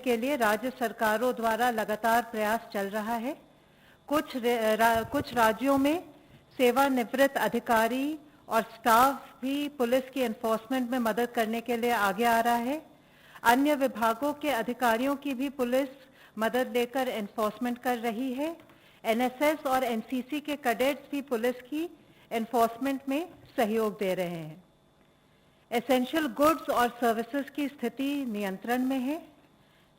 के लिए राज्य सरकारों द्वारा लगातार प्रयास चल रहा है। कुछ राज्यों में सेवानिवृत्त अधिकारी और स्टाफ भी पुलिस की एनफोर्समेंट में मदद करने के लिए आगे आ रहा है। अन्य विभागों के अधिकारियों की भी पुलिस मदद लेकर एनफोर्समेंट कर रही है। एनएसएस और एनसीसी के कैडेट्स भी पुलिस की एनफोर्समेंट में सहयोग दे रहे हैं। एसेंशियल गुड्स और सर्विसेज की स्थिति नियंत्रण में है।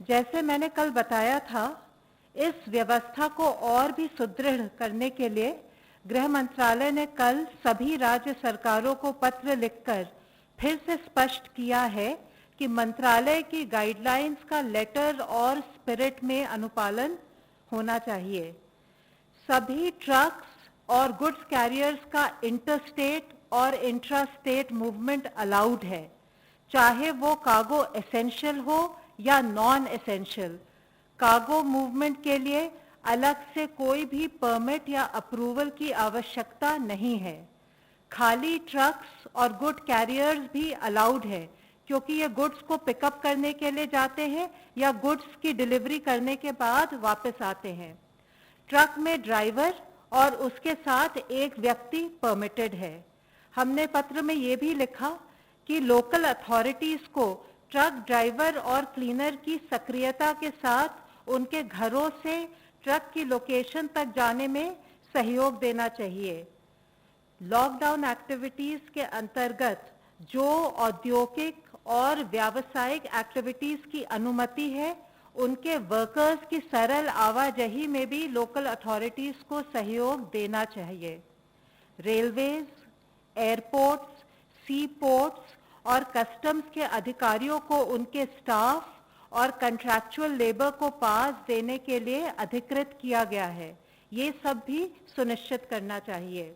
जैसे मैंने कल बताया था, इस व्यवस्था को और भी सुदृढ़ करने के लिए गृह मंत्रालय ने कल सभी राज्य सरकारों को पत्र लिखकर फिर से स्पष्ट किया है कि मंत्रालय की गाइडलाइंस का लेटर और स्पिरिट में अनुपालन होना चाहिए। सभी ट्रक्स और गुड्स कैरियर्स का इंटरस्टेट और इंट्रास्टेट मूवमेंट अलाउड है, चाहे वो कार्गो एसेंशियल हो या नॉन एसेंशियल। कार्गो मूवमेंट के लिए अलग से कोई भी परमिट या अप्रूवल की आवश्यकता नहीं है। खाली ट्रक्स और गुड कैरियर्स भी अलाउड है, क्योंकि ये गुड्स को पिकअप करने के लिए जाते हैं या गुड्स की डिलीवरी करने के बाद वापस आते हैं। ट्रक में ड्राइवर और उसके साथ एक व्यक्ति परमिटेड है। हमने पत्र में ये भी लिखा कि लोकल अथॉरिटीज को ट्रक ड्राइवर और क्लीनर की सक्रियता के साथ उनके घरों से ट्रक की लोकेशन तक जाने में सहयोग देना चाहिए। लॉकडाउन एक्टिविटीज के अंतर्गत जो औद्योगिक और व्यावसायिक एक्टिविटीज की अनुमति है, उनके वर्कर्स की सरल आवाजाही में भी लोकल अथॉरिटीज को सहयोग देना चाहिए। रेलवेज, एयरपोर्ट्स, सी पोर्ट्स और कस्टम्स के अधिकारियों को उनके स्टाफ और कंट्रैक्चुअल लेबर को पास देने के लिए अधिकृत किया गया है। ये सब भी सुनिश्चित करना चाहिए।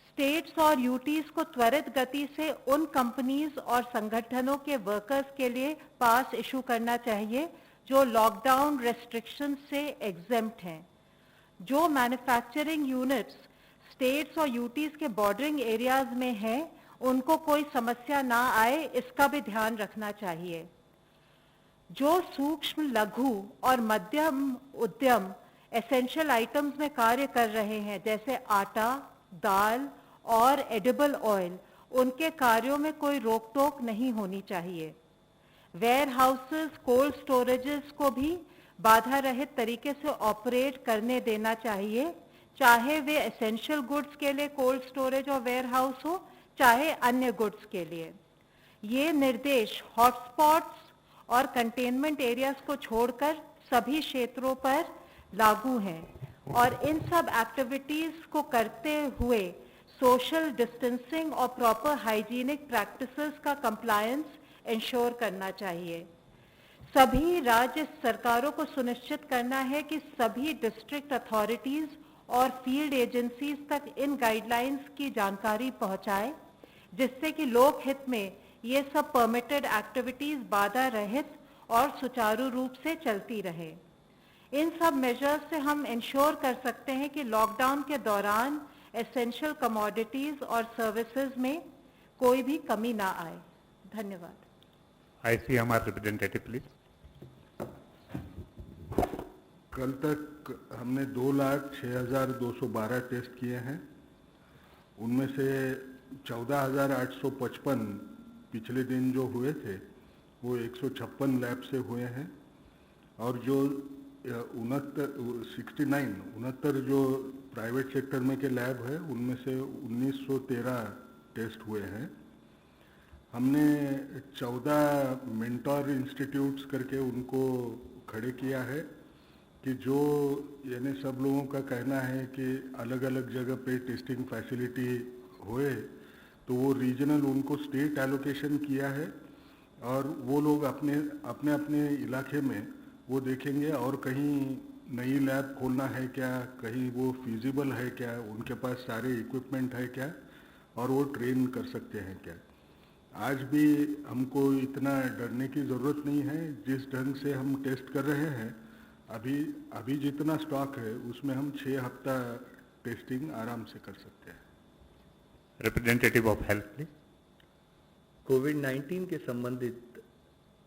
स्टेट्स और यूटीज को त्वरित गति से उन कंपनीज और संगठनों के वर्कर्स के लिए पास इशू करना चाहिए जो लॉकडाउन रेस्ट्रिक्शन से एग्जेम्प्ट हैं। जो मैन्युफैक्चरिंग यूनिट्स स्टेट्स और यूटीज के बॉर्डरिंग एरियाज में हैं, उनको कोई समस्या ना आए, इसका भी ध्यान रखना चाहिए। जो सूक्ष्म, लघु और मध्यम उद्यम एसेंशियल आइटम्स में कार्य कर रहे हैं, जैसे आटा, दाल और एडिबल ऑयल, उनके कार्यों में कोई रोक टोक नहीं होनी चाहिए। वेयर हाउसेस, कोल्ड स्टोरेजेस को भी बाधा रहित तरीके से ऑपरेट करने देना चाहिए, चाहे वे एसेंशियल गुड्स के लिए कोल्ड स्टोरेज और वेयर हाउस हो, चाहे अन्य गुड्स के लिए। ये निर्देश हॉटस्पॉट्स और कंटेनमेंट एरियाज को छोड़कर सभी क्षेत्रों पर लागू हैं और इन सब एक्टिविटीज को करते हुए सोशल डिस्टेंसिंग और प्रॉपर हाइजीनिक प्रैक्टिसेस का कंप्लायंस इंश्योर करना चाहिए। सभी राज्य सरकारों को सुनिश्चित करना है कि सभी डिस्ट्रिक्ट अथॉरिटीज और फील्ड एजेंसीज तक इन गाइडलाइंस की जानकारी पहुंचाए, जिससे कि लोक हित में ये सब परमिटेड एक्टिविटीज बाधा रहित और सुचारू रूप से चलती रहे। इन सब मेजर्स से हम इंश्योर कर सकते हैं कि लॉकडाउन के दौरान एसेंशियल कमोडिटीज और सर्विसेज में कोई भी कमी ना आए। धन्यवाद। ICMR representative please. कल तक हमने 2,06,212 टेस्ट किए हैं। उनमें से 14,855 पिछले दिन जो हुए थे वो 156 लैब से हुए हैं और जो 69 जो प्राइवेट सेक्टर में के लैब है उनमें से 1913 टेस्ट हुए हैं। हमने 14 मेंटोर इंस्टीट्यूट्स करके उनको खड़े किया है कि जो यानी सब लोगों का कहना है कि अलग अलग जगह पे टेस्टिंग फैसिलिटी होए तो वो रीजनल उनको स्टेट एलोकेशन किया है और वो लोग अपने अपने इलाके में वो देखेंगे और कहीं नई लैब खोलना है क्या, कहीं वो फिजिबल है क्या, उनके पास सारे इक्विपमेंट है क्या और वो ट्रेन कर सकते हैं क्या। आज भी हमको इतना डरने की ज़रूरत नहीं है। जिस ढंग से हम टेस्ट कर रहे हैं अभी जितना स्टॉक है उसमें हम 6 हफ्ता टेस्टिंग आराम से कर सकते हैं। Representative of health please. कोविड-19 के संबंधित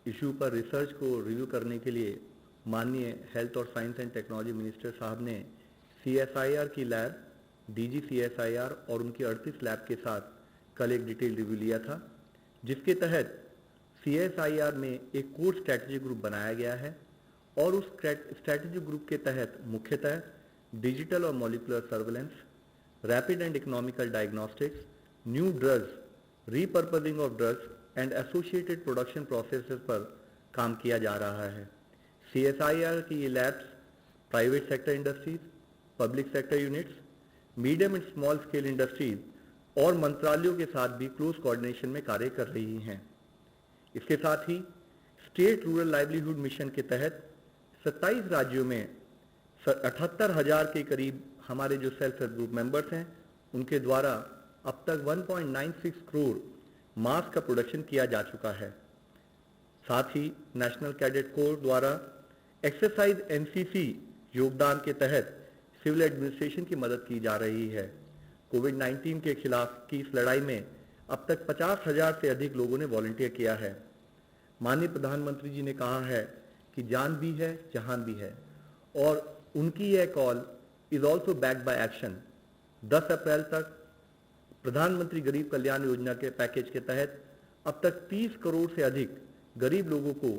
इशू पर रिसर्च को रिव्यू करने के लिए माननीय हेल्थ और साइंस एंड टेक्नोलॉजी मिनिस्टर साहब ने CSIR की लैब, DG CSIR और उनकी 38 लैब के साथ कल एक डिटेल रिव्यू लिया था, जिसके तहत CSIR में एक कोर स्ट्रैटेजी ग्रुप बनाया गया है और उस स्ट्रैटेजी ग्रुप के तहत मुख्यतः डिजिटल और molecular surveillance, rapid and economical diagnostics, new drugs, repurposing of drugs and associated production processes पर काम किया जा रहा है। CSIR की ये labs private sector industries, public sector units, medium and small scale industries और मंत्रालयों के साथ भी क्लोज कोऑर्डिनेशन में कार्य कर रही हैं। इसके साथ ही स्टेट रूरल लाइवलीहुड मिशन के तहत 27 राज्यों में 78,000 के करीब हमारे जो सेल्फ हेल्प ग्रुप मेंबर्स हैं, उनके द्वारा अब तक 1.96 करोड़ मास्क का प्रोडक्शन किया जा चुका है। साथ ही नेशनल कैडेट कोर द्वारा एक्सरसाइज NCC योगदान के तहत सिविल एडमिनिस्ट्रेशन की मदद की जा रही है। कोविड-19 के खिलाफ की इस लड़ाई में अब तक 50,000 से अधिक लोगों ने वॉलंटियर किया है। माननीय प्रधानमंत्री जी ने कहा है कि जान भी है, जहान भी है, और उनकी यह call is also backed by action. 10 अप्रैल तक प्रधानमंत्री गरीब कल्याण योजना के पैकेज के तहत अब तक 30 करोड़ से अधिक गरीब लोगों को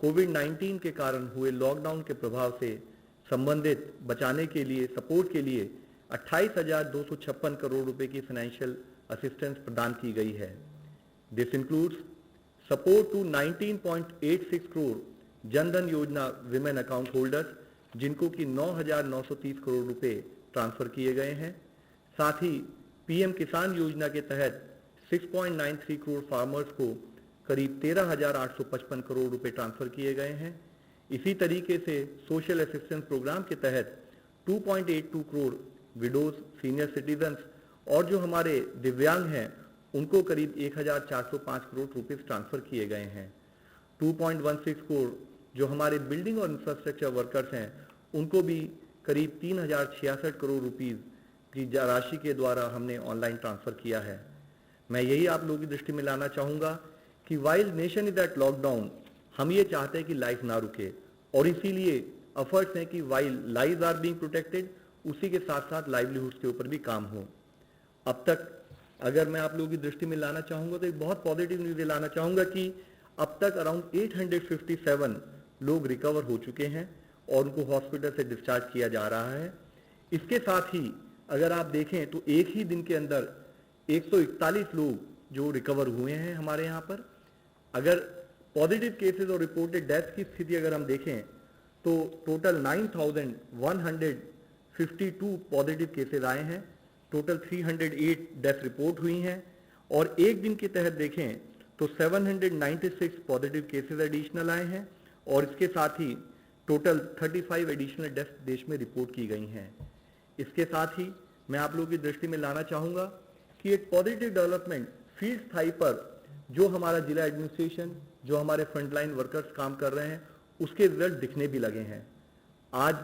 कोविड-19 के कारण हुए लॉकडाउन के प्रभाव से संबंधित बचाने के लिए, सपोर्ट के लिए 28,256 करोड़ रुपए की फाइनेंशियल असिस्टेंस प्रदान की गई है। This includes support to 19.86 crore Jandhan Yojana women account holders, जिनको कि 9,930 करोड़ रुपए ट्रांसफर किए गए हैं। साथ ही PM किसान योजना के तहत 6.93 करोड़ फार्मर्स को करीब 13,855 करोड़ रुपए ट्रांसफर किए गए हैं। इसी तरीके से सोशल असिस्टेंस प्रोग्राम के तहत 2.82 करोड़ विडोज, सीनियर सिटीजन्स और जो हमारे दिव्यांग हैं, उनको करीब 1,405 करोड़ रुपए ट्रांसफर किए गए हैं। 2.16 करोड़ जो हमारे बिल्डिंग और इंफ्रास्ट्रक्चर वर्कर्स हैं, उनको भी करीब 3,066 करोड़ रुपीस की राशि के द्वारा हमने ऑनलाइन ट्रांसफर किया है। मैं यही आप लोगों की दृष्टि में लाना चाहूँगा कि while nation is at lockdown, हम ये चाहते हैं कि लाइफ ना रुके, और इसीलिए एफर्ट्स हैं कि while lives are being protected, उसी के साथ साथ लाइवलीहुड्स के ऊपर भी काम हो। अब तक अगर मैं आप लोगों की दृष्टि में लाना चाहूँगा तो एक बहुत पॉजिटिव न्यूज़ लाना चाहूँगा कि अब तक अराउंड 857 लोग रिकवर हो चुके हैं और उनको हॉस्पिटल से डिस्चार्ज किया जा रहा है। इसके साथ ही अगर आप देखें तो एक ही दिन के अंदर 141 लोग जो रिकवर हुए हैं हमारे यहाँ पर। अगर पॉजिटिव केसेस और रिपोर्टेड डेथ की स्थिति अगर हम देखें तो टोटल 9,152 पॉजिटिव केसेस आए हैं, टोटल 308 डेथ रिपोर्ट हुई हैं, और एक दिन के तहत देखें तो 796 पॉजिटिव केसेस एडिशनल आए हैं, और इसके साथ ही टोटल 35 एडिशनल डेथ देश में रिपोर्ट की गई हैं। इसके साथ ही मैं आप लोगों की दृष्टि में लाना चाहूँगा कि एक पॉजिटिव डेवलपमेंट फील्ड स्थाई पर जो हमारा जिला एडमिनिस्ट्रेशन, जो हमारे फ्रंटलाइन वर्कर्स काम कर रहे हैं, उसके रिजल्ट दिखने भी लगे हैं। आज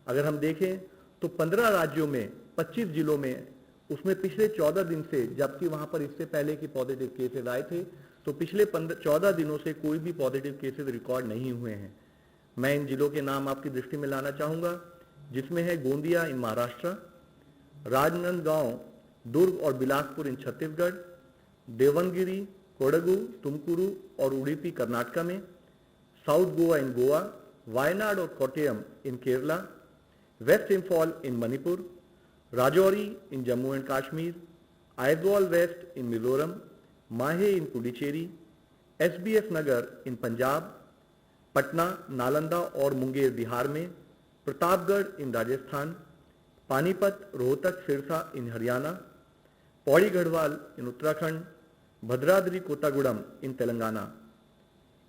अगर हम देखें तो 15 राज्यों में 25 जिलों में, उसमें पिछले 14 दिन से, जबकि वहाँ पर इससे पहले की पॉजिटिव केसेस आए थे, तो पिछले 14 दिनों से कोई भी पॉजिटिव केसेस रिकॉर्ड नहीं हुए हैं। मैं इन जिलों के नाम आपकी दृष्टि में लाना चाहूँगा, जिसमें है गोंदिया इन महाराष्ट्र, राजनांदगांव, दुर्ग और बिलासपुर इन छत्तीसगढ़, देवनगिरी, कोडगु, तुमकुरू और उडुपी कर्नाटक में, साउथ गोवा इन गोवा, वायनाड और Kottayam in Kerala, west Imphal in Manipur, Rajouri in Jammu and Kashmir, Aizawl west in Mizoram, Mahe in Puducherry, SBF नगर इन पंजाब, पटना, नालंदा और मुंगेर बिहार में, प्रतापगढ़ इन राजस्थान, पानीपत, रोहतक, सिरसा इन हरियाणा, पौड़ी गढ़वाल इन उत्तराखंड, भद्राद्री कोत्तागुड़म इन तेलंगाना।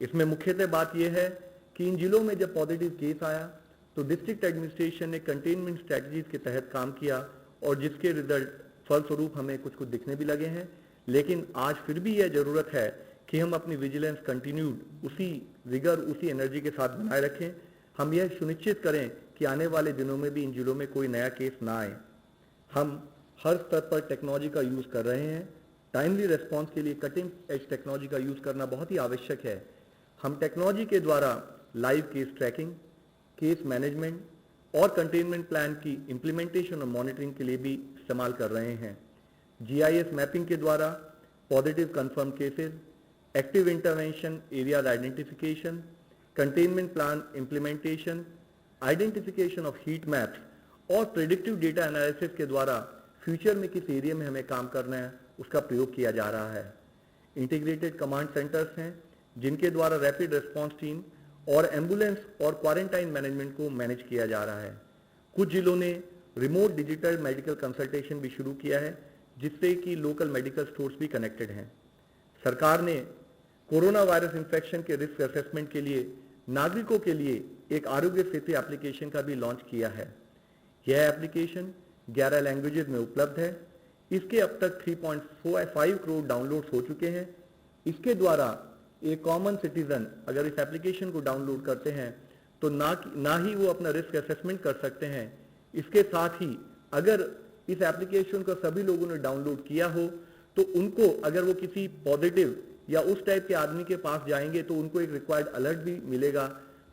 इसमें मुख्यतः बात यह है कि इन जिलों में जब पॉजिटिव केस आया तो डिस्ट्रिक्ट एडमिनिस्ट्रेशन ने कंटेनमेंट स्ट्रेटजीज के तहत काम किया, और जिसके रिजल्ट फलस्वरूप हमें कुछ कुछ दिखने भी लगे हैं। लेकिन आज फिर भी यह जरूरत है कि हम अपनी विजिलेंस कंटिन्यूड उसी विगर, उसी एनर्जी के साथ बनाए रखें। हम यह सुनिश्चित करें कि आने वाले दिनों में भी इन जिलों में कोई नया केस ना आए। हम हर स्तर पर टेक्नोलॉजी का यूज़ कर रहे हैं। टाइमली रिस्पॉन्स के लिए कटिंग एज टेक्नोलॉजी का यूज़ करना बहुत ही आवश्यक है। हम टेक्नोलॉजी के द्वारा live case tracking, case management और कंटेनमेंट प्लान की इम्प्लीमेंटेशन और मॉनिटरिंग के लिए भी इस्तेमाल कर रहे हैं। GIS मैपिंग के द्वारा positive confirm cases, active intervention areas identification, containment plan implementation, identification of heat maps और प्रेडिक्टिव डेटा एनालिसिस के द्वारा फ्यूचर में किस एरिया में हमें काम करना है उसका प्रयोग किया जा रहा है। इंटीग्रेटेड कमांड सेंटर्स हैं जिनके द्वारा रैपिड रिस्पांस टीम और एम्बुलेंस और क्वारंटाइन मैनेजमेंट को मैनेज किया जा रहा है। कुछ जिलों ने रिमोट डिजिटल मेडिकल कंसल्टेशन भी शुरू किया है जिससे कि लोकल मेडिकल स्टोर्स भी कनेक्टेड हैं। सरकार ने कोरोना वायरस इन्फेक्शन के रिस्क असेसमेंट के लिए नागरिकों के लिए एक आरोग्य सेतु एप्लीकेशन का भी लॉन्च किया है। यह एप्लीकेशन 11 लैंग्वेजेस में उपलब्ध है। इसके अब तक 3.45 करोड़ डाउनलोड्स हो चुके हैं। इसके द्वारा एक कॉमन सिटीजन अगर इस एप्लीकेशन को डाउनलोड करते हैं तो ना ही वो अपना रिस्क असेसमेंट कर सकते हैं, इसके साथ ही अगर इस एप्लीकेशन को सभी लोगों ने डाउनलोड किया हो तो उनको अगर वो किसी पॉजिटिव या उस टाइप के आदमी के पास जाएंगे तो उनको एक रिक्वायर्ड अलर्ट भी मिलेगा।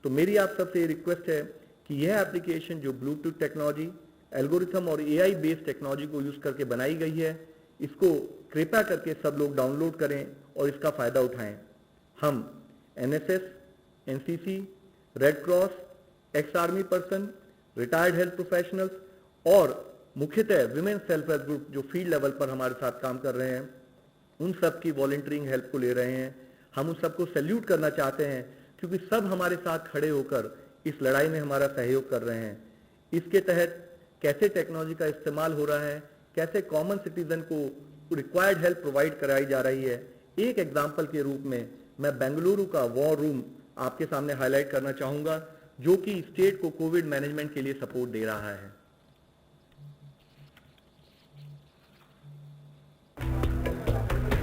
तो मेरी आप सबसे रिक्वेस्ट है कि यह एप्लीकेशन जो ब्लूटूथ टेक्नोलॉजी, एल्गोरिथम और AI बेस्ड टेक्नोलॉजी को यूज करके बनाई गई है, इसको कृपया करके सब लोग डाउनलोड करें और इसका फायदा उठाएं। हम NSS, NCC, red cross, ex army person, retired health professionals और मुख्यतः विमेन सेल्फ हेल्प ग्रुप जो फील्ड लेवल पर हमारे साथ काम कर रहे हैं, उन सब की वॉलंटियरिंग हेल्प को ले रहे हैं। हम उन सबको सैल्यूट करना चाहते हैं क्योंकि सब हमारे साथ खड़े होकर इस लड़ाई में हमारा सहयोग कर रहे हैं। इसके तहत कैसे टेक्नोलॉजी का इस्तेमाल हो रहा है, कैसे कॉमन सिटीजन को रिक्वायर्ड हेल्प प्रोवाइड कराई जा रही है, एक एग्जाम्पल के रूप में मैं बेंगलुरु का वॉर रूम आपके सामने हाईलाइट करना चाहूंगा जो कि स्टेट को कोविड मैनेजमेंट के लिए सपोर्ट दे रहा है।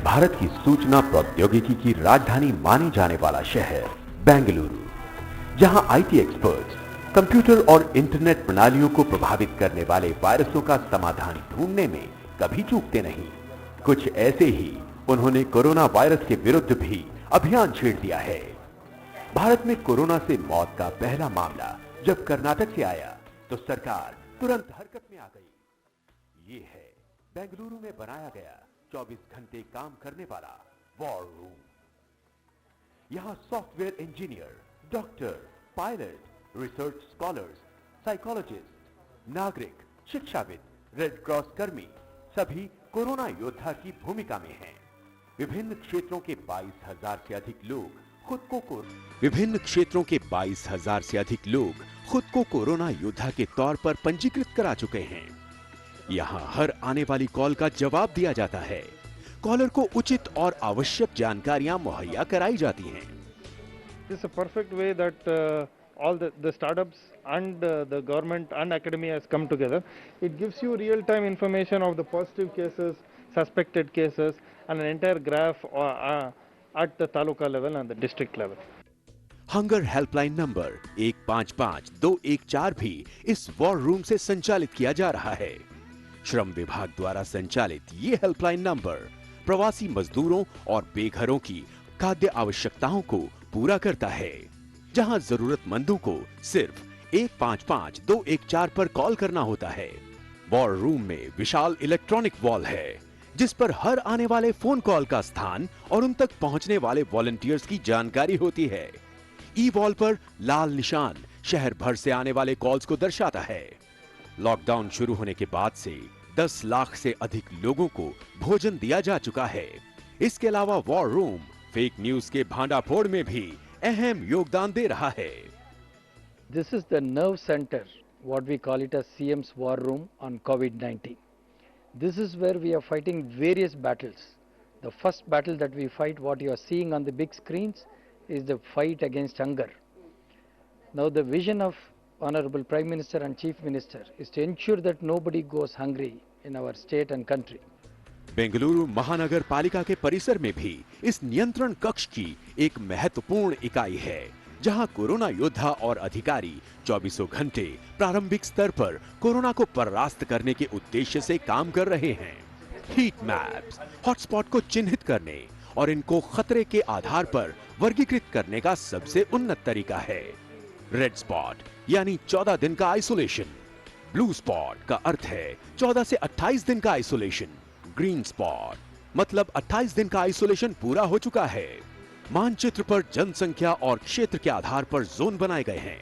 भारत की सूचना प्रौद्योगिकी की राजधानी माने जाने वाला शहर बेंगलुरु, जहां IT एक्सपर्ट्स कंप्यूटर और इंटरनेट प्रणालियों को प्रभावित करने वाले वायरसों का समाधान ढूंढने में कभी चूकते नहीं। कुछ ऐसे ही उन्होंने कोरोना वायरस के विरुद्ध भी अभियान छेड़ दिया है। भारत में कोरोना से मौत का पहला मामला जब कर्नाटक से आया तो सरकार तुरंत हरकत में आ गई। ये है बेंगलुरु में बनाया गया 24 घंटे काम करने वाला वॉर रूम। यहां software engineer, doctor, pilot, research scholars, psychologist, नागरिक, शिक्षाविद, रेड क्रॉस कर्मी सभी कोरोना योद्धा की भूमिका में हैं। विभिन्न क्षेत्रों के 22,000 से अधिक लोग खुद को कोरोना योद्धा के तौर पर पंजीकृत करा चुके हैं। यहाँ हर आने वाली कॉल का जवाब दिया जाता है। कॉलर को उचित और आवश्यक जानकारियां मुहैया कराई जाती हैं। This is a perfect way that all the startups and the government and academia has come together. It gives you real-time information of the positive cases, suspected cases, and an entire graph at the taluka level and the district level. Hunger helpline number 155214 भी इस war room से संचालित किया जा रहा है। श्रम विभाग द्वारा संचालित ये हेल्पलाइन नंबर प्रवासी मजदूरों और बेघरों की खाद्य आवश्यकताओं को पूरा करता है। जहां जरूरतमंदों को सिर्फ 155214 पर कॉल करना होता है। वॉर रूम में विशाल इलेक्ट्रॉनिक वॉल है जिस पर हर आने वाले फोन कॉल का स्थान और उन तक पहुंचने वाले वॉलंटियर्स की जानकारी होती है। ई वॉल पर लाल निशान शहर भर से आने वाले कॉल्स को दर्शाता है। लॉकडाउन शुरू होने के बाद से 10 लाख से अधिक लोगों को भोजन दिया जा चुका है। इसके अलावा वॉर रूम फेक न्यूज के भांडाफोड़ में भी अहम योगदान दे रहा है। This is the nerve center, what we call it as CM's war room on COVID-19. This is where we are fighting various battles. The first battle that we fight, what you are seeing on the big screens, is the fight against hunger. Now the vision of Honorable Prime Minister and Chief Minister is to ensure that nobody goes hungry in our state and country. Bengaluru महानगर पालिका के परिसर में भी इस नियंत्रण कक्ष की एक महत्वपूर्ण इकाई है जहां कोरोना योद्धा और अधिकारी 24 घंटे प्रारंभिक स्तर पर कोरोना को परास्त करने के उद्देश्य से काम कर रहे हैं। हीट मैप्स हॉटस्पॉट को चिन्हित करने और इनको खतरे के आधार पर वर्गीकृत करने का सबसे उन्नत तरीका है। रेड स्पॉट यानी 14 दिन का आइसोलेशन, ब्लू स्पॉट का अर्थ है 14 से 28 दिन का आइसोलेशन, ग्रीन स्पॉट मतलब 28 दिन का आइसोलेशन पूरा हो चुका है। मानचित्र पर जनसंख्या और क्षेत्र के आधार पर जोन बनाए गए हैं।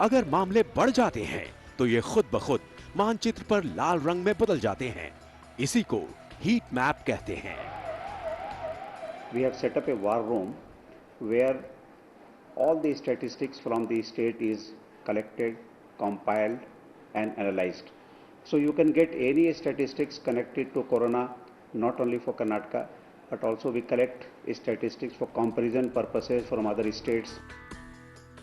अगर मामले बढ़ जाते हैं तो ये खुद ब खुद मानचित्र पर लाल रंग में बदल जाते हैं। इसी को हीट मैप कहते हैं। We have set up a war room where all the statistics from the state is collected, compiled and analyzed. So you can get any statistics connected to corona, not only for Karnataka, but also we collect statistics for comparison purposes from other states.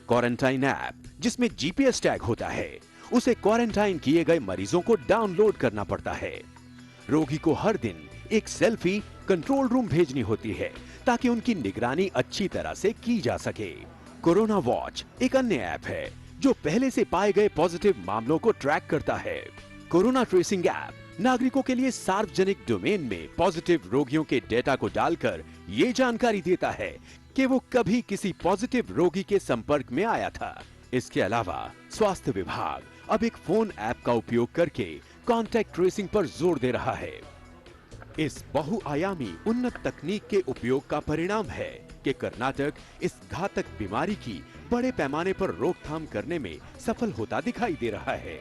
Quarantine app जिसमें GPS tag होता है, उसे quarantine किए गए मरीजों को download करना पड़ता है। रोगी को हर दिन एक सेल्फी कंट्रोल रूम भेजनी होती है ताकि उनकी निगरानी अच्छी तरह से की जा सके। कोरोना वॉच एक अन्य ऐप है जो पहले से पाए गए पॉजिटिव मामलों को ट्रैक करता है। कोरोना ट्रेसिंग ऐप नागरिकों के लिए सार्वजनिक डोमेन में पॉजिटिव रोगियों के डेटा को डालकर ये जानकारी देता है कि वो कभी किसी पॉजिटिव रोगी के संपर्क में आया था। इसके अलावा स्वास्थ्य विभाग अब एक फोन ऐप का उपयोग करके कॉन्टैक्ट ट्रेसिंग पर जोर दे रहा है। इस बहुआयामी उन्नत तकनीक के उपयोग का परिणाम है कि कर्नाटक इस घातक बीमारी की बड़े पैमाने पर रोकथाम करने में सफल होता दिखाई दे रहा है।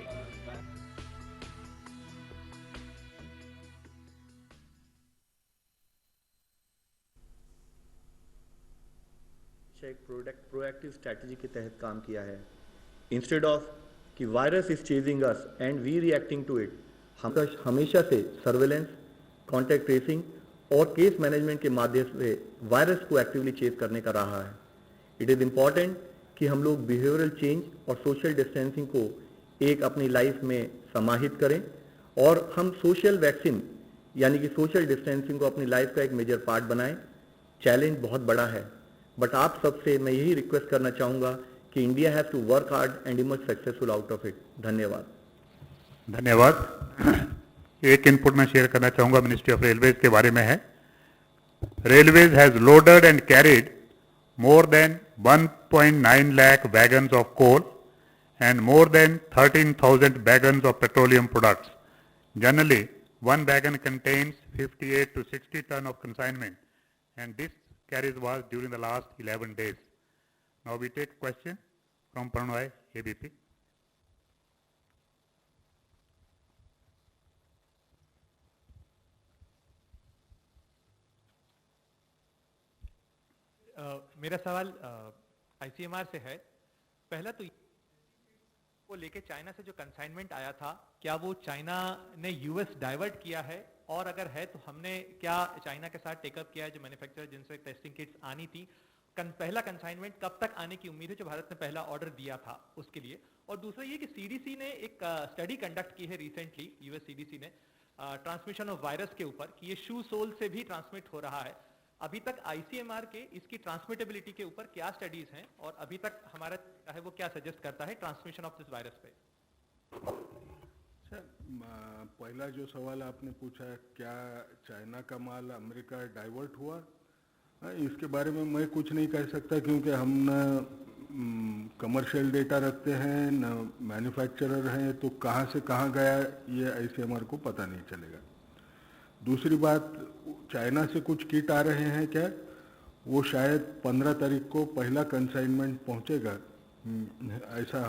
एक प्रोएक्टिव स्ट्रैटेजी के तहत काम किया है। इंस्टेड ऑफ कि virus is chasing us and we reacting to it, हम हमेशा से सर्वेलेंस, कॉन्टैक्ट ट्रेसिंग और केस मैनेजमेंट के माध्यम से वायरस को एक्टिवली चेज करने का रहा है। इट इज इम्पॉर्टेंट कि हम लोग बिहेवियरल चेंज और सोशल डिस्टेंसिंग को एक अपनी लाइफ में समाहित करें और हम सोशल वैक्सीन यानी कि सोशल डिस्टेंसिंग को अपनी लाइफ का एक मेजर पार्ट बनाएं। चैलेंज बहुत बड़ा है, बट आप सबसे मैं यही रिक्वेस्ट करना चाहूंगा कि India has to work hard and emerge successful out of it. धन्यवाद। धन्यवाद। एक इनपुट मैं शेयर करना चाहूंगा मिनिस्ट्री ऑफ रेलवेज के बारे में है। Railways has loaded and carried more than 1.9 lakh wagons of coal and more than 13,000 wagons of petroleum products. Generally, one wagon contains 58 to 60 ton of consignment, and this carriage was during the last 11 days. Now we take question from Pranay, ABP. मेरा सवाल ICMR से है। पहला तो वो लेके China से जो कंसाइनमेंट आया था, क्या वो चाइना ने यूएस डाइवर्ट किया है, और अगर है तो हमने क्या चाइना के साथ टेकअप किया है जो मैन्युफैक्चरर जिनसे टेस्टिंग किट्स आनी थी। पहला कंसाइनमेंट कब तक आने की उम्मीद है जो भारत ने पहला ऑर्डर दिया था उसके लिए। और दूसरा ये कि सीडीसी ने एक स्टडी कंडक्ट की है रिसेंटली, यूएस सीडीसी ने ट्रांसमिशन ऑफ वायरस के ऊपर कि ये शू सोल से भी ट्रांसमिट हो रहा है। अभी तक आईसीएमआर के इसकी ट्रांसमिटेबिलिटी के ऊपर क्या स्टडीज हैं और अभी तक हमारा है वो क्या सजेस्ट करता है ट्रांसमिशन ऑफ दिस वायरस पे। पहला जो सवाल आपने पूछा क्या चाइना का माल अमेरिका डाइवर्ट हुआ, इसके बारे में मैं कुछ नहीं कह सकता क्योंकि हम न कमर्शियल डेटा रखते हैं न मैन्युफैक्चरर हैं, तो कहाँ से कहाँ गया ये आईसीएमआर को पता नहीं चलेगा। दूसरी बात, चाइना से कुछ किट आ रहे हैं क्या, वो शायद 15 तारीख को पहला कंसाइनमेंट पहुंचेगा, ऐसा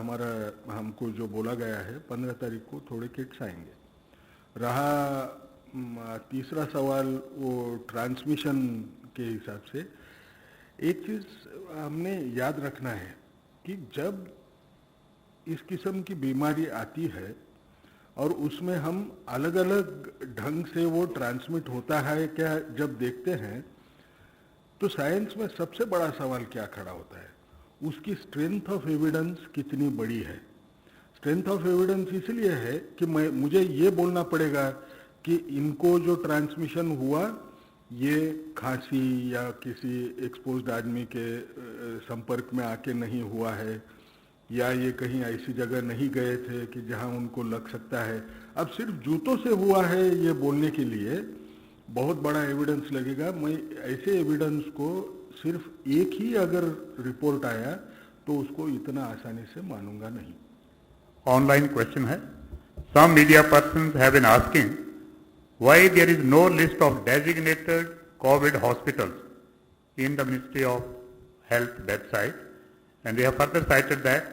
हमको जो बोला गया है। 15 तारीख को थोड़े किट्स आएंगे। रहा तीसरा सवाल वो ट्रांसमिशन के हिसाब से, एक चीज़ हमने याद रखना है कि जब इस किस्म की बीमारी आती है और उसमें हम अलग अलग ढंग से वो ट्रांसमिट होता है क्या जब देखते हैं, तो साइंस में सबसे बड़ा सवाल क्या खड़ा होता है, उसकी स्ट्रेंथ ऑफ एविडेंस कितनी बड़ी है। स्ट्रेंथ ऑफ एविडेंस इसलिए है कि मुझे ये बोलना पड़ेगा कि इनको जो ट्रांसमिशन हुआ ये खांसी या किसी एक्सपोज्ड आदमी के संपर्क में आके नहीं हुआ है, या ये कहीं ऐसी जगह नहीं गए थे कि जहां उनको लग सकता है। अब सिर्फ जूतों से हुआ है ये बोलने के लिए बहुत बड़ा एविडेंस लगेगा। मैं ऐसे एविडेंस को सिर्फ एक ही अगर रिपोर्ट आया तो उसको इतना आसानी से मानूंगा नहीं। ऑनलाइन क्वेश्चन है, some media persons have been asking why there is no list of designated covid hospitals in the ministry of health website, and they have further cited that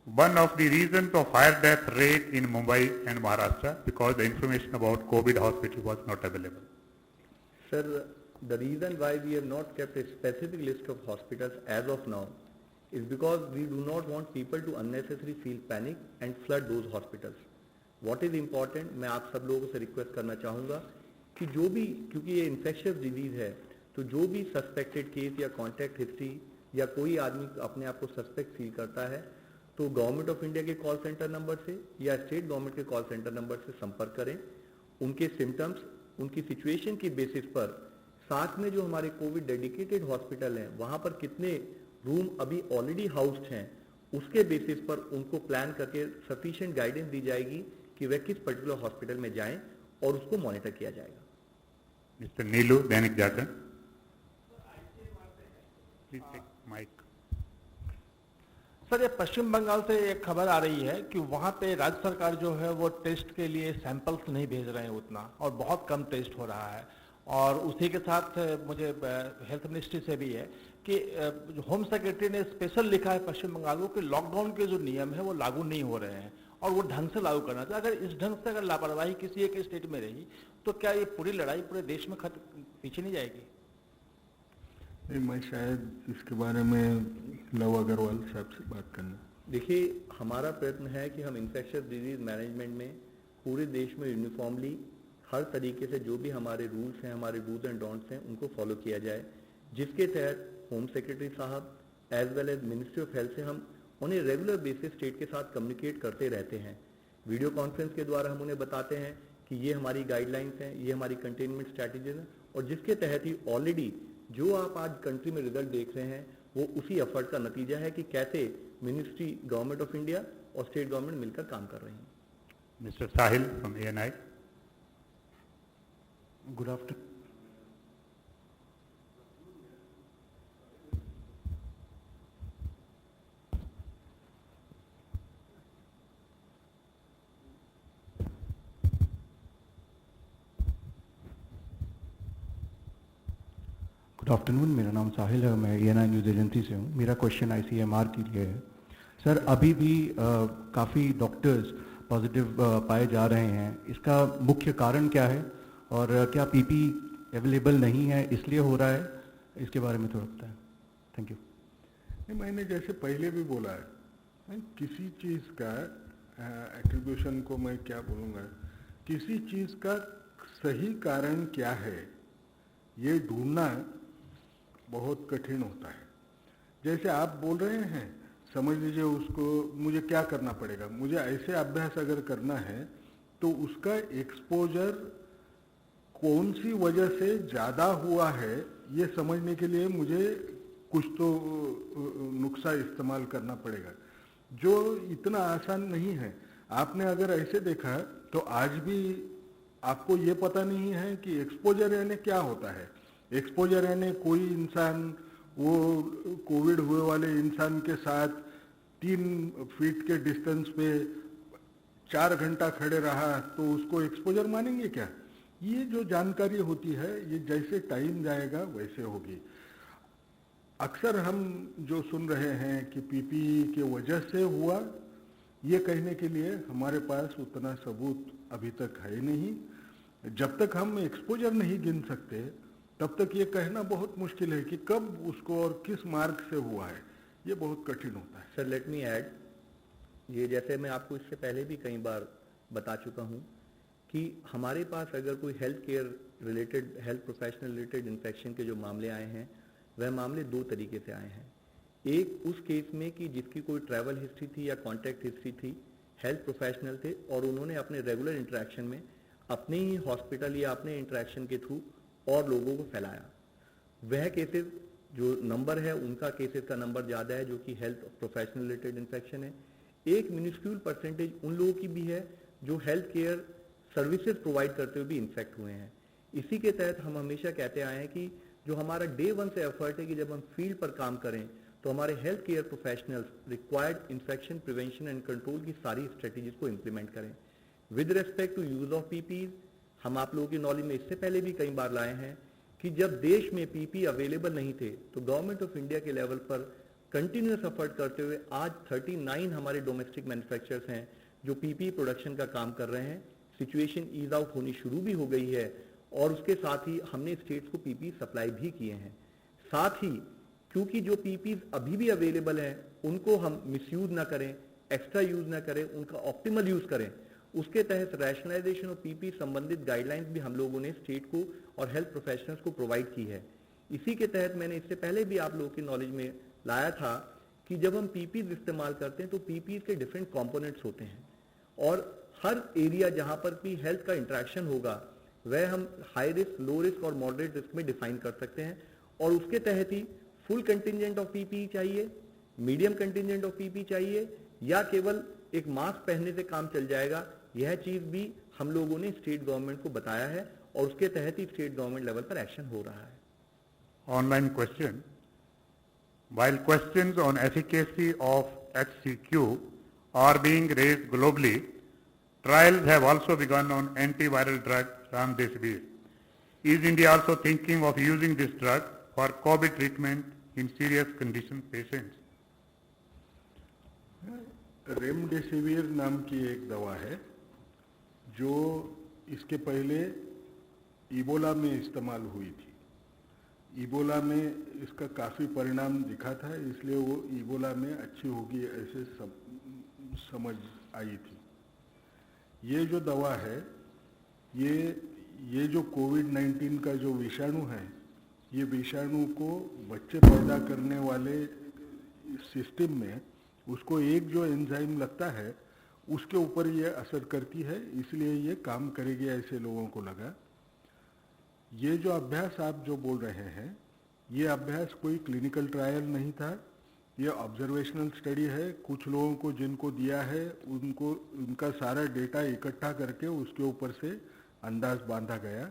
one of the reasons of higher death rate in Mumbai and Maharashtra because the information about COVID hospital was not available. Sir, the reason why we have not kept a specific list of hospitals as of now is because we do not want people to unnecessarily feel panic and flood those hospitals. What is important, मैं आप सब लोगों से request करना चाहूँगा कि जो भी, क्योंकि ये इन्फेक्शियस डिजीज है, तो जो भी सस्पेक्टेड केस या कॉन्टैक्ट हिस्ट्री या कोई आदमी अपने आप को सस्पेक्ट फील करता है तो गवर्नमेंट ऑफ इंडिया के कॉल सेंटर नंबर से या स्टेट गवर्नमेंट के कॉल सेंटर नंबर से संपर्क करें। उनके सिम्टम्स, उनकी सिचुएशन की बेसिस पर, साथ में जो हमारे कोविड डेडिकेटेड हॉस्पिटल हैं वहां पर कितने रूम अभी ऑलरेडी हाउस्ड हैं, उसके बेसिस पर उनको प्लान करके सफिशिएंट गाइडेंस दी जाएगी कि वह किस पर्टिकुलर हॉस्पिटल में जाएं और उसको मॉनिटर किया जाएगा। Mister Neelu, Dainik Jagran. Please take mic. Sir, ये पश्चिम बंगाल से एक खबर आ रही है कि वहाँ पे राज्य सरकार जो है वो टेस्ट के लिए सैंपल्स नहीं भेज रहे हैं उतना, और बहुत कम टेस्ट हो रहा है। और उसी के साथ मुझे हेल्थ मिनिस्ट्री से भी है कि होम सेक्रेटरी ने स्पेशल लिखा है पश्चिम बंगाल को कि लॉकडाउन के जो नियम है वो लागू नहीं हो रहे हैं और वो ढंग से लागू करना चाहिए। अगर इस ढंग से अगर लापरवाही किसी एक स्टेट में रही तो क्या ये पूरी लड़ाई पूरे देश में पीछे नहीं जाएगी? नहीं, मैं शायद इसके बारे में लव अग्रवाल साहब से बात करना। देखिए, हमारा प्रयत्न है कि हम इन्फेक्शियस डिजीज मैनेजमेंट में पूरे देश में यूनिफॉर्मली हर तरीके से जो भी हमारे रूल्स हैं, हमारे डूज एंड डोंट्स हैं, उनको फॉलो किया जाए, जिसके तहत होम सेक्रेटरी साहब as well as ministry of health से हम उन्हें रेगुलर बेसिस स्टेट के साथ कम्युनिकेट करते रहते हैं। वीडियो कॉन्फ्रेंस के द्वारा हम उन्हें बताते हैं कि ये हमारी गाइडलाइंस हैं, ये हमारी कंटेनमेंट स्ट्रैटेजीज हैं, और जिसके तहत ही ऑलरेडी जो आप आज कंट्री में रिजल्ट देख रहे हैं वो उसी एफर्ट का नतीजा है कि कैसे मिनिस्ट्री, गवर्नमेंट ऑफ इंडिया और स्टेट गवर्नमेंट मिलकर काम कर रही हैं। Mister Sahil from ANI। Good afternoon. Good afternoon, मेरा नाम साहिल है, मैं ANI न्यूज़ एजेंसी से हूँ। मेरा क्वेश्चन ICMR के लिए है। सर, अभी भी काफ़ी डॉक्टर्स पॉजिटिव पाए जा रहे हैं, इसका मुख्य कारण क्या है और क्या PP अवेलेबल नहीं है इसलिए हो रहा है? इसके बारे में थोड़ा बताएं। Thank you. नहीं, मैंने जैसे पहले भी बोला है, किसी चीज़ का एट्रीब्यूशन को मैं क्या बोलूँगा, किसी चीज़ का सही कारण क्या है ये ढूंढना बहुत कठिन होता है। जैसे आप बोल रहे हैं, समझ लीजिए उसको मुझे क्या करना पड़ेगा, मुझे ऐसे अभ्यास अगर करना है तो उसका एक्सपोजर कौन सी वजह से ज़्यादा हुआ है ये समझने के लिए मुझे कुछ तो नुस्खा इस्तेमाल करना पड़ेगा, जो इतना आसान नहीं है। आपने अगर ऐसे देखा तो आज भी आपको ये पता नहीं है कि एक्सपोजर यानी क्या होता है। एक्सपोजर यानी कोई इंसान वो कोविड हुए वाले इंसान के साथ 3 फीट के डिस्टेंस पे 4 घंटा खड़े रहा तो उसको एक्सपोजर मानेंगे क्या? ये जो जानकारी होती है ये जैसे टाइम जाएगा वैसे होगी। अक्सर हम जो सुन रहे हैं कि PPE के वजह से हुआ, ये कहने के लिए हमारे पास उतना सबूत अभी तक है नहीं। जब तक हम एक्सपोजर नहीं गिन सकते तब तक ये कहना बहुत मुश्किल है कि कब उसको और किस मार्ग से हुआ है, ये बहुत कठिन होता है। सर, लेट मी ऐड, ये जैसे मैं आपको इससे पहले भी कई बार बता चुका हूँ कि हमारे पास अगर कोई health care related, health professional related infection के जो मामले आए हैं वह मामले 2 तरीके से आए हैं। एक उस केस में कि जिसकी कोई ट्रैवल हिस्ट्री थी या कॉन्टैक्ट हिस्ट्री थी, हेल्थ प्रोफेशनल थे और उन्होंने अपने रेगुलर इंटरेक्शन में अपने ही हॉस्पिटल या अपने इंटरेक्शन के थ्रू और लोगों को फैलाया। वह केसेस जो नंबर है उनका केसेस का नंबर ज़्यादा है जो कि हेल्थ प्रोफेशनल रिलेटेड इन्फेक्शन है। एक मिनिस्क्यूल परसेंटेज उन लोगों की भी है जो हेल्थ केयर सर्विसेज प्रोवाइड करते हुए भी इन्फेक्ट हुए हैं। इसी के तहत हम हमेशा कहते आए हैं कि जो हमारा डे वन से एफर्ट है कि जब हम फील्ड पर काम करें तो हमारे health care professionals required infection prevention and control की सारी स्ट्रेटेजीज को इम्प्लीमेंट करें। With respect to use of PPEs, हम आप लोगों की नॉलेज में इससे पहले भी कई बार लाए हैं कि जब देश में पीपी अवेलेबल नहीं थे तो गवर्नमेंट ऑफ इंडिया के लेवल पर कंटिन्यूस एफर्ट करते हुए आज 39 हमारे डोमेस्टिक मैन्युफैक्चरर्स हैं जो पीपी प्रोडक्शन का काम कर रहे हैं। सिचुएशन ईज आउट होनी शुरू भी हो गई है और उसके साथ ही हमने स्टेट्स को पीपी सप्लाई भी किए हैं। साथ ही क्योंकि जो पीपीज अभी भी अवेलेबल हैं उनको हम मिसयूज ना करें, एक्स्ट्रा यूज ना करें, उनका ऑप्टिमल यूज करें, उसके तहत रैशनलाइजेशन ऑफ पीपी संबंधित गाइडलाइंस भी हम लोगों ने स्टेट को और हेल्थ प्रोफेशनल्स को प्रोवाइड की है। इसी के तहत मैंने इससे पहले भी आप लोगों की नॉलेज में लाया था कि जब हम पीपीज इस्तेमाल करते हैं तो पीपीज के डिफरेंट कंपोनेंट्स होते हैं और हर एरिया जहां पर भी हेल्थ का इंटरेक्शन होगा वह हम हाई रिस्क, लो रिस्क और मॉडरेट रिस्क में डिफाइन कर सकते हैं और उसके तहत ही फुल कंटिजेंट ऑफ पीपी चाहिए, मीडियम कंटिजेंट ऑफ पीपी चाहिए या केवल एक मास्क पहनने से काम चल जाएगा, यह चीज भी हम लोगों ने स्टेट गवर्नमेंट को बताया है और उसके तहत ही स्टेट गवर्नमेंट लेवल पर एक्शन हो रहा है। Online question. While questions on efficacy of HCQ are being raised globally, trials have also begun on antiviral drug Remdesivir. Is India also thinking of using this drug for COVID treatment in serious condition patients? Remdesivir नाम की एक दवा है जो इसके पहले Ebola में इस्तेमाल हुई थी। इबोला में इसका काफ़ी परिणाम दिखा था, इसलिए वो इबोला में अच्छी होगी ऐसे समझ आई थी। ये जो दवा है ये जो कोविड-19 का जो विषाणु है, ये विषाणु को बच्चे पैदा करने वाले सिस्टम में उसको एक जो एंजाइम लगता है उसके ऊपर ये असर करती है, इसलिए ये काम करेगी ऐसे लोगों को लगा। ये जो अभ्यास आप जो बोल रहे हैं ये अभ्यास कोई क्लिनिकल ट्रायल नहीं था, ये ऑब्जर्वेशनल स्टडी है। कुछ लोगों को जिनको दिया है उनको उनका सारा डेटा इकट्ठा करके उसके ऊपर से अंदाज बांधा गया।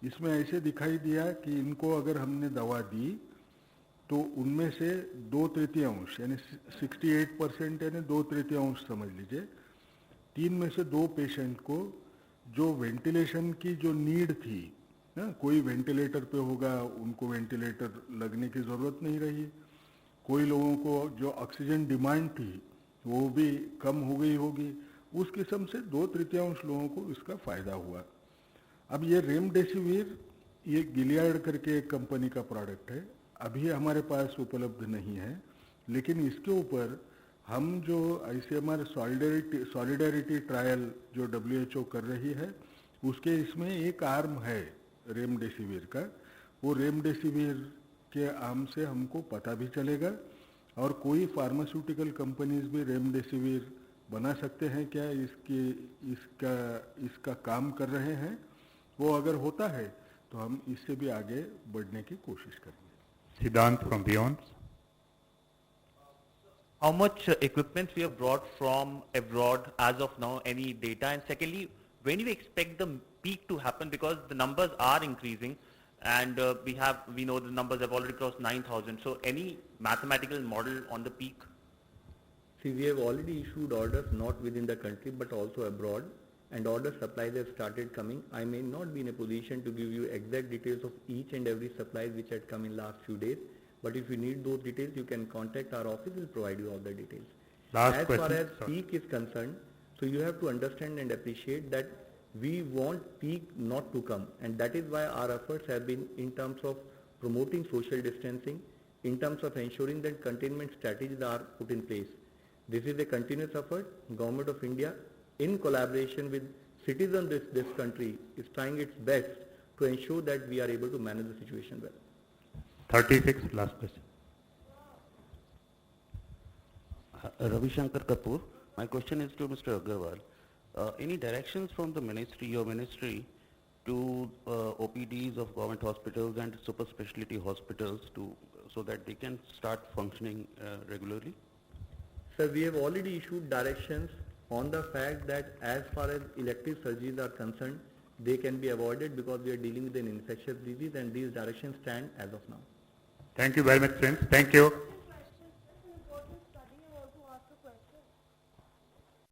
इसमें ऐसे दिखाई दिया कि इनको अगर हमने दवा दी तो उनमें से 2/3 यानी 68% यानी 2/3 समझ लीजिए, 3 में से 2 पेशेंट को जो वेंटिलेशन की जो नीड थी ना, कोई वेंटिलेटर पे होगा उनको वेंटिलेटर लगने की ज़रूरत नहीं रही, कोई लोगों को जो ऑक्सीजन डिमांड थी वो भी कम हो गई होगी, उस किस्म से 2/3 लोगों को इसका फ़ायदा हुआ। अब ये रेमडेसिविर ये गिलियाड करके एक कंपनी का प्रोडक्ट है, अभी हमारे पास उपलब्ध नहीं है, लेकिन इसके ऊपर हम जो ICMR सॉलिडेरिटी ट्रायल जो WHO कर रही है उसके इसमें एक आर्म है रेमडेसिविर का। वो रेमडेसिविर के आर्म से हमको पता भी चलेगा और कोई फार्मास्यूटिकल कंपनीज भी रेमडेसिविर बना सकते हैं क्या, इसका काम कर रहे हैं। वो अगर होता है तो हम इससे भी आगे बढ़ने की कोशिश करेंगे। Siddhant from Beyond. How much equipment we have brought from abroad as of now, any data? And secondly, when do you expect the peak to happen, because the numbers are increasing and we know the numbers have already crossed 9,000. So any mathematical model on the peak? See, we have already issued orders not within the country but also abroad, and order supplies have started coming. I may not be in a position to give you exact details of each and every supply which had come in last few days, but if you need those details you can contact our office, we'll provide you all the details. As far as peak is concerned, so you have to understand and appreciate that we want peak not to come, and that is why our efforts have been in terms of promoting social distancing, in terms of ensuring that containment strategies are put in place. This is a continuous effort. Government of India, in collaboration with citizens of this country, is trying its best to ensure that we are able to manage the situation well. 36, last question. Ravi Shankar Kapoor. My question is to Mr. Agarwal. Any directions from the ministry, your ministry, to OPDs of government hospitals and super specialty hospitals so that they can start functioning regularly? Sir, we have already issued directions on the fact that as far as elective surgeries are concerned, they can be avoided because we are dealing with an infectious disease, and these directions stand as of now. Thank you very much, friends. Thank you.